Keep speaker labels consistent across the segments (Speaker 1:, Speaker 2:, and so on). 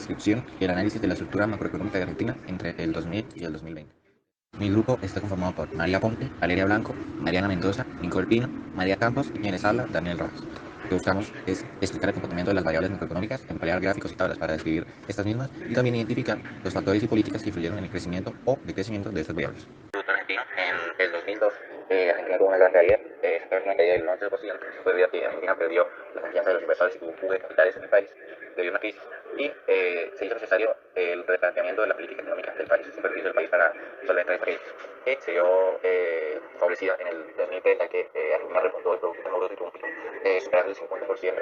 Speaker 1: descripción y el análisis de la estructura macroeconómica de Argentina entre el 2000 y el 2020. Mi grupo está conformado por María Ponte, Valeria Blanco, Mariana Mendoza, Nicole Pino, María Campos y quien les habla, Daniel Rojas. Lo que buscamos es explicar el comportamiento de las variables macroeconómicas, emplear gráficos y tablas para describir estas mismas y también identificar los factores y políticas que influyeron en el crecimiento o decrecimiento de estas variables. Argentina, en el 2002, Argentina tuvo una gran caída, una caída del 11%, eso fue debido a que Argentina perdió la confianza de los inversores y tuvo un fuga de capitales en el país debido a una crisis y se hizo necesario el replanteamiento de la política económica del país, el permiso del país para solventar esta crisis. Se vio favorecida en el 2003, ya que Argentina repuntó el Producto Interno Bruto y tuvo un pico superando el 50%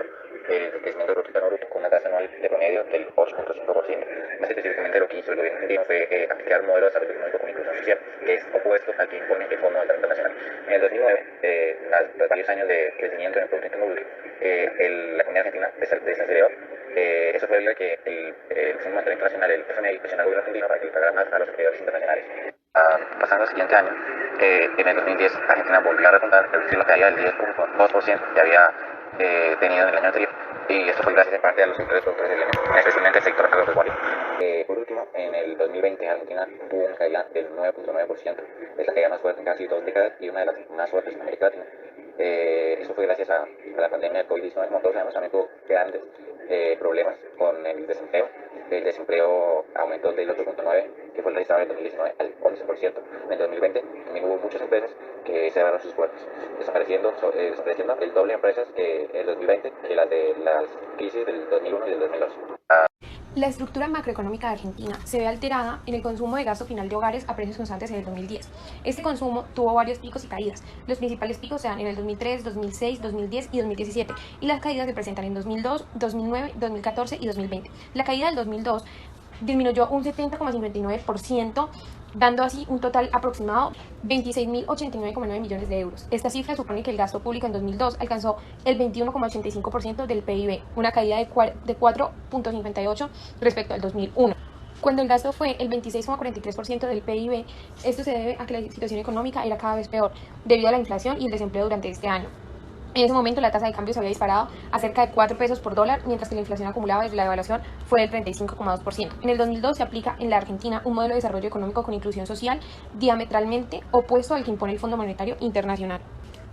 Speaker 1: el crecimiento del Producto Interno Bruto con una tasa anual de promedio del 8.5%. Más específicamente lo que hizo el gobierno argentino fue aplicar un modelo de desarrollo económico con inclusión social, que es opuesto al que impone el Fondo Monetario Internacional. En el 2009, tras varios años de crecimiento en el Producto Interno Bruto, la economía argentina desaceleró. Eso fue debido a que el Fondo Monetario Internacional, el FMI, presionó al gobierno argentino para que le pagara más a los acreedores internacionales. Pasando al siguiente año, en el 2010, Argentina volvió a repuntar, reducir la caída del 10.2% que había tenido en el año anterior, y esto fue gracias en parte a los sectores productores del elemento, especialmente el sector agropecuario. Por último, en el 2020, Argentina tuvo una caída del 9.9%, es la caída más fuerte en casi 2 décadas y una de las más fuertes en América Latina. Eso fue gracias a la pandemia del COVID-19, como todos sabemos, también tuvo grandes problemas con el desempleo. El desempleo aumentó del 8.9%, que fue el registrado en el 2019, al 11%. En el 2020 también hubo muchas empresas que cerraron sus puertas, desapareciendo el doble de empresas en el 2020 que las de las crisis del 2001 y del 2002.
Speaker 2: La estructura macroeconómica de Argentina se ve alterada en el consumo de gasto final de hogares a precios constantes en el 2010. Este consumo tuvo varios picos y caídas. Los principales picos se dan en el 2003, 2006, 2010 y 2017, y las caídas se presentan en 2002, 2009, 2014 y 2020. La caída del 2002 disminuyó un 70,59%, dando así un total aproximado de 26.089,9 millones de euros. Esta cifra supone que el gasto público en 2002 alcanzó el 21,85% del PIB, una caída de 4.58 respecto al 2001. Cuando el gasto fue el 26,43% del PIB, esto se debe a que la situación económica era cada vez peor, debido a la inflación y el desempleo durante este año. En ese momento la tasa de cambio se había disparado a cerca de 4 pesos por dólar, mientras que la inflación acumulada desde la devaluación fue del 35,2%. En el 2002 se aplica en la Argentina un modelo de desarrollo económico con inclusión social diametralmente opuesto al que impone el Fondo Monetario Internacional.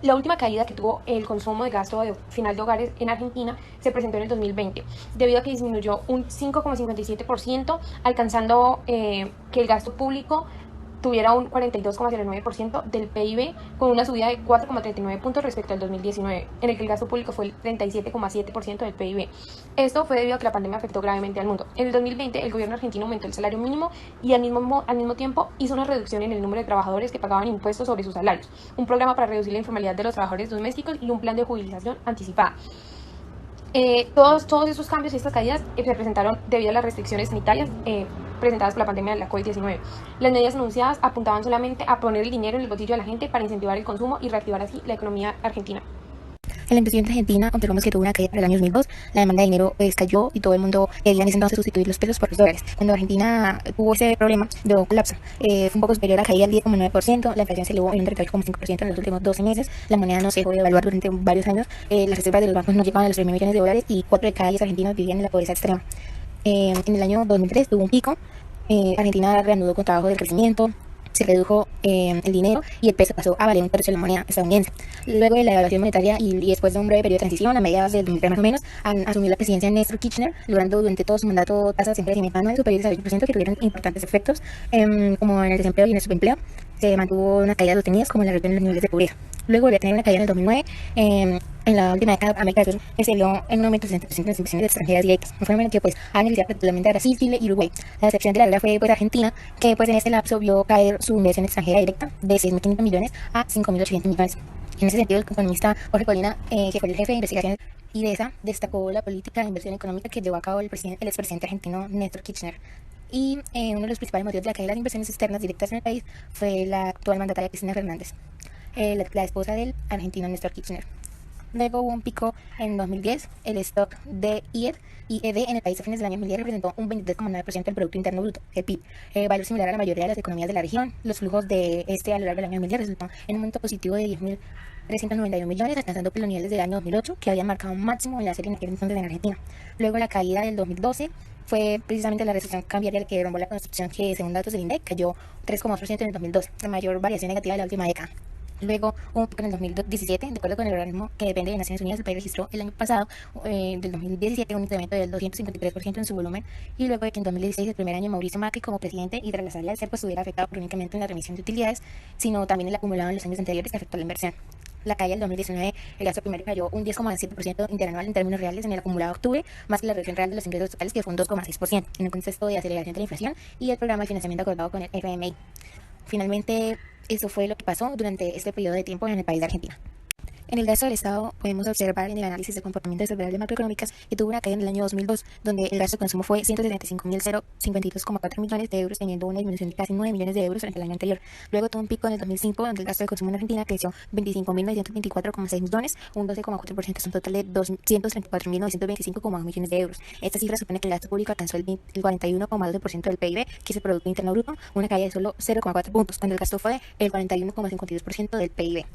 Speaker 2: La última caída que tuvo el consumo de gasto final de hogares en Argentina se presentó en el 2020, debido a que disminuyó un 5,57%, alcanzando que el gasto público tuviera un 42,09% del PIB, con una subida de 4,39 puntos respecto al 2019, en el que el gasto público fue el 37,7% del PIB. Esto fue debido a que la pandemia afectó gravemente al mundo. En el 2020, el gobierno argentino aumentó el salario mínimo y al mismo tiempo hizo una reducción en el número de trabajadores que pagaban impuestos sobre sus salarios, un programa para reducir la informalidad de los trabajadores domésticos y un plan de jubilación anticipada. Todos estos cambios y estas caídas se presentaron debido a las restricciones sanitarias presentadas por la pandemia de la COVID-19. Las medidas anunciadas apuntaban solamente a poner el dinero en el bolsillo de la gente para incentivar el consumo y reactivar así la economía argentina.
Speaker 3: En la inversión argentina observamos que tuvo una caída para el año 2002, la demanda de dinero cayó y todo el mundo quería en ese entonces sustituir los pesos por los dólares. Cuando Argentina tuvo ese problema de colapso, fue un poco superior a la caída del 10,9%, la inflación se elevó en un 38,5% en los últimos 12 meses, la moneda no se dejó de evaluar durante varios años, las reservas de los bancos no llegaban a los 3.000 millones de dólares y 4 de cada 10 argentinos vivían en la pobreza extrema. En el año 2003 tuvo un pico, Argentina reanudó con trabajo de crecimiento, se redujo el dinero y el peso pasó a valer un tercio de la moneda estadounidense. Luego de la devaluación monetaria y después de un breve periodo de transición, a mediados del 2003 más o menos, asumió la presidencia Néstor Kirchner, logrando durante todo su mandato tasas de crecimiento anual superiores al 20% que tuvieron importantes efectos, como en el desempleo y en el subempleo. Se mantuvo una caída sostenidas como en la reducción de los niveles de pobreza. Luego volvió a tener una caída en el 2009. En la última década, América del Sur se vio en un aumento del 60% de las inversiones extranjeras directas, un fenómeno que ha beneficiado particularmente a Brasil, Chile y Uruguay. La excepción de la regla fue Argentina, que en este lapso vio caer su inversión extranjera directa de 6.500 millones a 5.800 millones. En ese sentido, el economista Jorge Colina, que fue el jefe de investigaciones IDESA, destacó la política de inversión económica que llevó a cabo el expresidente argentino Néstor Kirchner. Y uno de los principales motivos de la caída de las inversiones externas directas en el país fue la actual mandataria Cristina Fernández, la esposa del argentino Néstor Kirchner. Luego hubo un pico en 2010, el stock de IED en el país a fines del año 2010 representó un 23,9% del Producto Interno Bruto, el PIB, valor similar a la mayoría de las economías de la región. Los flujos de a lo largo del año 2010 resultaron en un monto positivo de 10.391 millones, alcanzando los niveles del año 2008, que habían marcado un máximo en la serie en aquel entonces en Argentina. Luego la caída del 2012 fue precisamente la recesión cambiaria que derrumbó la construcción, que según datos del INDEC cayó 3,2% en el 2002, la mayor variación negativa de la última década. Luego, un pico en el 2017, de acuerdo con el organismo que depende de Naciones Unidas, el país registró el año pasado, del 2017, un incremento del 253% en su volumen, y luego de que en 2016, el primer año de Mauricio Macri como presidente y tras la salida del CERPO estuviera afectado por únicamente en la remisión de utilidades, sino también el acumulado en los años anteriores que afectó a la inversión. La caída del 2019, el gasto primario cayó un 10,7% interanual en términos reales en el acumulado de octubre, más que la reducción real de los ingresos totales, que fue un 2,6%, en el contexto de aceleración de la inflación y el programa de financiamiento acordado con el FMI. Finalmente, eso fue lo que pasó durante este periodo de tiempo en el país de Argentina. En el gasto del Estado podemos observar en el análisis del comportamiento de variables macroeconómicas que tuvo una caída en el año 2002, donde el gasto de consumo fue 175.052,4 millones de euros, teniendo una disminución de casi 9 millones de euros frente al año anterior. Luego tuvo un pico en el 2005, donde el gasto de consumo en Argentina creció 25.924,6 millones, un 12,4%, un total de 234.925,1 millones de euros. Esta cifra supone que el gasto público alcanzó el 41,12% del PIB, que es el Producto Interno Bruto, una caída de solo 0,4 puntos, cuando el gasto fue el 41,52% del PIB.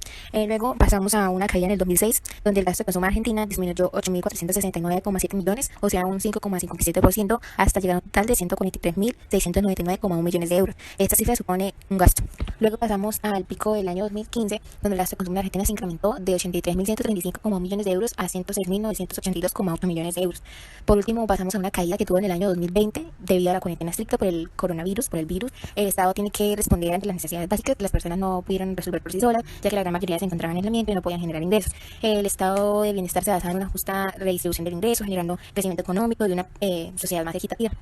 Speaker 3: Luego pasamos a una caída en el 2006, donde el gasto de consumo en Argentina disminuyó 8.469,7 millones, o sea un 5,57%, hasta llegar a un total de 143.699,1 millones de euros. Esta cifra supone un gasto. Luego pasamos al pico del año 2015, donde el gasto de consumo en Argentina se incrementó de 83.135,1 millones de euros a 106.982,8 millones de euros. Por último, pasamos a una caída que tuvo en el año 2020 debido a la cuarentena estricta por el coronavirus, por el virus. El Estado tiene que responder ante las necesidades básicas que las personas no pudieron resolver por sí solas, ya que la gran mayoría se encontraban en aislamiento y no podían generar ingresos. El estado de bienestar se basa en una justa redistribución del ingreso, generando crecimiento económico de una sociedad más equitativa.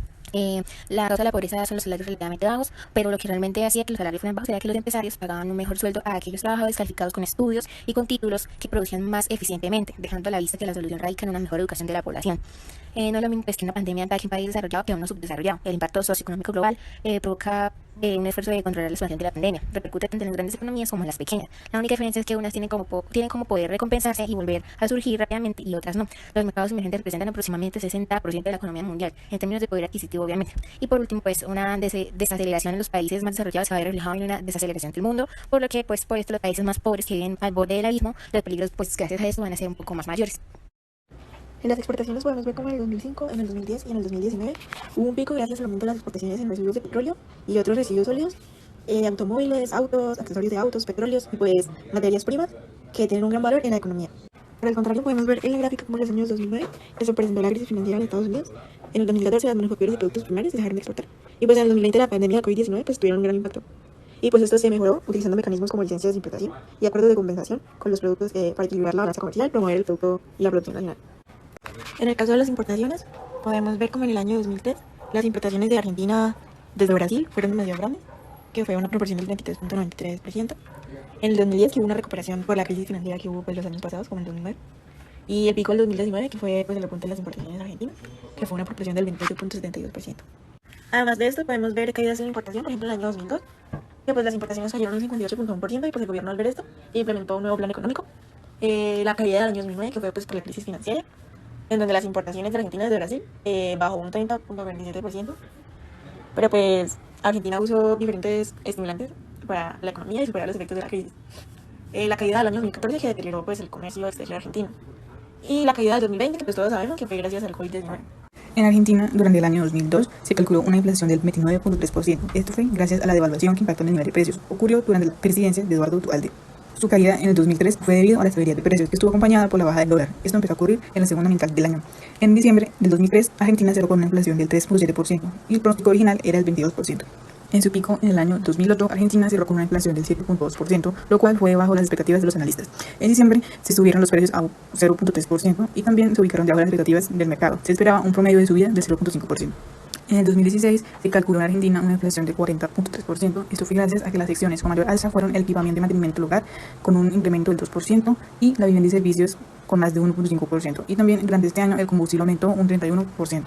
Speaker 3: La causa de la pobreza son los salarios relativamente bajos, pero lo que realmente hacía que los salarios fueran bajos era que los empresarios pagaban un mejor sueldo a aquellos trabajadores calificados con estudios y con títulos que producían más eficientemente, dejando a la vista que la solución radica en una mejor educación de la población. No es lo mismo que una pandemia ataque a un país desarrollado que a uno subdesarrollado. El impacto socioeconómico global provoca un esfuerzo de controlar la expansión de la pandemia. Repercute tanto en las grandes economías como en las pequeñas. La única diferencia es que unas tienen como poder recompensarse y volver a surgir rápidamente y otras no. Los mercados emergentes representan aproximadamente 60% de la economía mundial, en términos de poder adquisitivo, obviamente. Y por último, pues una desaceleración en los países más desarrollados se va a ver reflejado en una desaceleración del mundo, por lo que pues por esto los países más pobres que viven al borde del abismo, los peligros pues gracias a eso van a ser un poco más mayores.
Speaker 4: En las exportaciones podemos ver como en el 2005, en el 2010 y en el 2019 hubo un pico gracias al aumento de las exportaciones en residuos de petróleo y otros residuos sólidos, automóviles, autos, accesorios de autos, petróleos y pues materias primas que tienen un gran valor en la economía. Por el contrario, podemos ver en la gráfica como en los años 2009 que se presentó la crisis financiera en Estados Unidos. En el 2014 las manufacturas de productos primarios dejaron de exportar. Y pues en el 2020 la pandemia de COVID-19 pues tuvieron un gran impacto. Y pues esto se mejoró utilizando mecanismos como licencias de importación y acuerdos de compensación con los productos para equilibrar la balanza comercial, promover el producto y la producción nacional. En el caso de las importaciones, podemos ver como en el año 2003 las importaciones de Argentina desde Brasil fueron demasiado grandes, que fue una proporción del 23,93%. En el 2010 que hubo una recuperación por la crisis financiera que hubo pues los años pasados, como en el 2009. Y el pico del 2019 que fue pues el apunte de las importaciones argentinas, que fue una proporción del 28,72%. Además de esto podemos ver caídas en la importación, por ejemplo en el año 2002, que pues las importaciones cayeron un 58,1% y pues el gobierno al ver esto implementó un nuevo plan económico. La caída del año 2009 que fue pues por la crisis financiera, en donde las importaciones de Argentina desde Brasil bajó un 30,27%, pero pues Argentina usó diferentes estimulantes para la economía y superar los efectos de la crisis. La caída del año 2014 que deterioró pues el comercio exterior argentino, y la caída del 2020 que pues todos sabemos que fue gracias al COVID-19.
Speaker 5: En Argentina, durante el año 2002, se calculó una inflación del 29,3%. Esto fue gracias a la devaluación que impactó en el nivel de precios. Ocurrió durante la presidencia de Eduardo Duhalde. Su caída en el 2003 fue debido a la estabilidad de precios, que estuvo acompañada por la baja del dólar. Esto empezó a ocurrir en la segunda mitad del año. En diciembre del 2003, Argentina cerró con una inflación del 3,7% y el pronóstico original era el 22%. En su pico, en el año 2008, Argentina cerró con una inflación del 7,2%, lo cual fue bajo las expectativas de los analistas. En diciembre se subieron los precios a 0,3% y también se ubicaron debajo de las expectativas del mercado. Se esperaba un promedio de subida del 0,5%. En el 2016 se calculó en Argentina una inflación de 40,3%. Esto fue gracias a que las secciones con mayor alza fueron el equipamiento y mantenimiento del hogar, con un incremento del 2%, y la vivienda y servicios con más de 1,5%. Y también durante este año el combustible aumentó un 31%.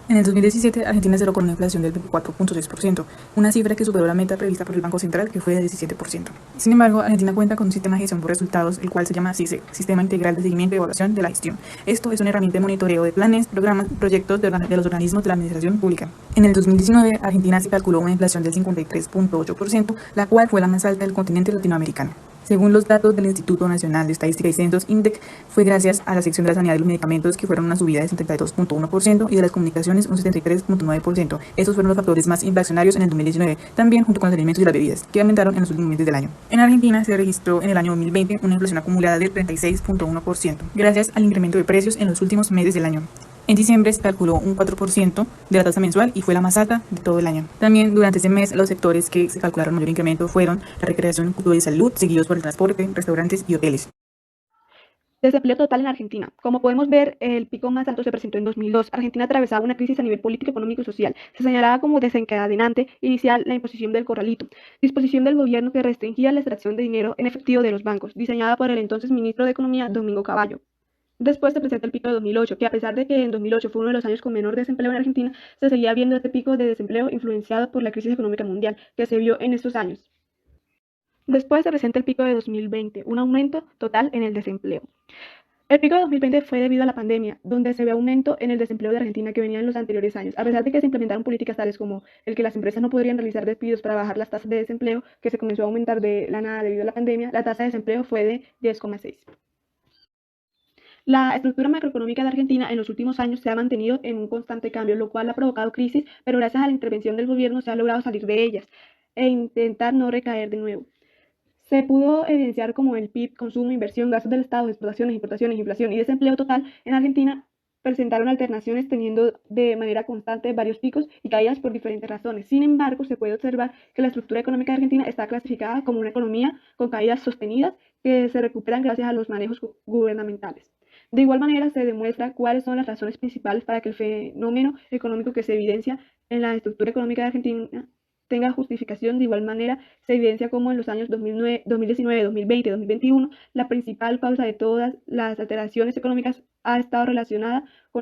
Speaker 5: En el 2017, Argentina cerró con una inflación del 24,6%, una cifra que superó la meta prevista por el Banco Central, que fue de 17%. Sin embargo, Argentina cuenta con un sistema de gestión por resultados, el cual se llama SIGEL, Sistema Integral de Seguimiento y Evaluación de la Gestión. Esto es una herramienta de monitoreo de planes, programas, proyectos de los organismos de la administración pública. En el 2019, Argentina se calculó una inflación del 53,8%, la cual fue la más alta del continente latinoamericano. Según los datos del Instituto Nacional de Estadística y Censos, INDEC, fue gracias a la sección de la sanidad y los medicamentos que fueron una subida de 72.1% y de las comunicaciones un 73.9%. Estos fueron los factores más inflacionarios en el 2019, también junto con los alimentos y las bebidas, que aumentaron en los últimos meses del año. En Argentina se registró en el año 2020 una inflación acumulada del 36.1%, gracias al incremento de precios en los últimos meses del año. En diciembre se calculó un 4% de la tasa mensual y fue la más alta de todo el año. También durante ese mes los sectores que se calcularon mayor incremento fueron la recreación, cultura y salud, seguidos por el transporte, restaurantes y hoteles.
Speaker 6: Desempleo total en Argentina. Como podemos ver, el pico más alto se presentó en 2002. Argentina atravesaba una crisis a nivel político, económico y social. Se señalaba como desencadenante inicial la imposición del corralito, disposición del gobierno que restringía la extracción de dinero en efectivo de los bancos, diseñada por el entonces ministro de Economía, Domingo Cavallo. Después se presenta el pico de 2008, que a pesar de que en 2008 fue uno de los años con menor desempleo en Argentina, se seguía viendo este pico de desempleo influenciado por la crisis económica mundial que se vio en estos años. Después se presenta el pico de 2020, un aumento total en el desempleo. El pico de 2020 fue debido a la pandemia, donde se ve aumento en el desempleo de Argentina que venía en los anteriores años. A pesar de que se implementaron políticas tales como el que las empresas no podrían realizar despidos para bajar las tasas de desempleo, que se comenzó a aumentar de la nada debido a la pandemia, la tasa de desempleo fue de 10,6. La estructura macroeconómica de Argentina en los últimos años se ha mantenido en un constante cambio, lo cual ha provocado crisis, pero gracias a la intervención del gobierno se ha logrado salir de ellas e intentar no recaer de nuevo. Se pudo evidenciar como el PIB, consumo, inversión, gastos del Estado, exportaciones, importaciones, inflación y desempleo total en Argentina presentaron alternaciones teniendo de manera constante varios picos y caídas por diferentes razones. Sin embargo, se puede observar que la estructura económica de Argentina está clasificada como una economía con caídas sostenidas que se recuperan gracias a los manejos gubernamentales. De igual manera, se demuestra cuáles son las razones principales para que el fenómeno económico que se evidencia en la estructura económica de Argentina tenga justificación. De igual manera, se evidencia como en los años 2009, 2019, 2020, 2021, la principal causa de todas las alteraciones económicas ha estado relacionada con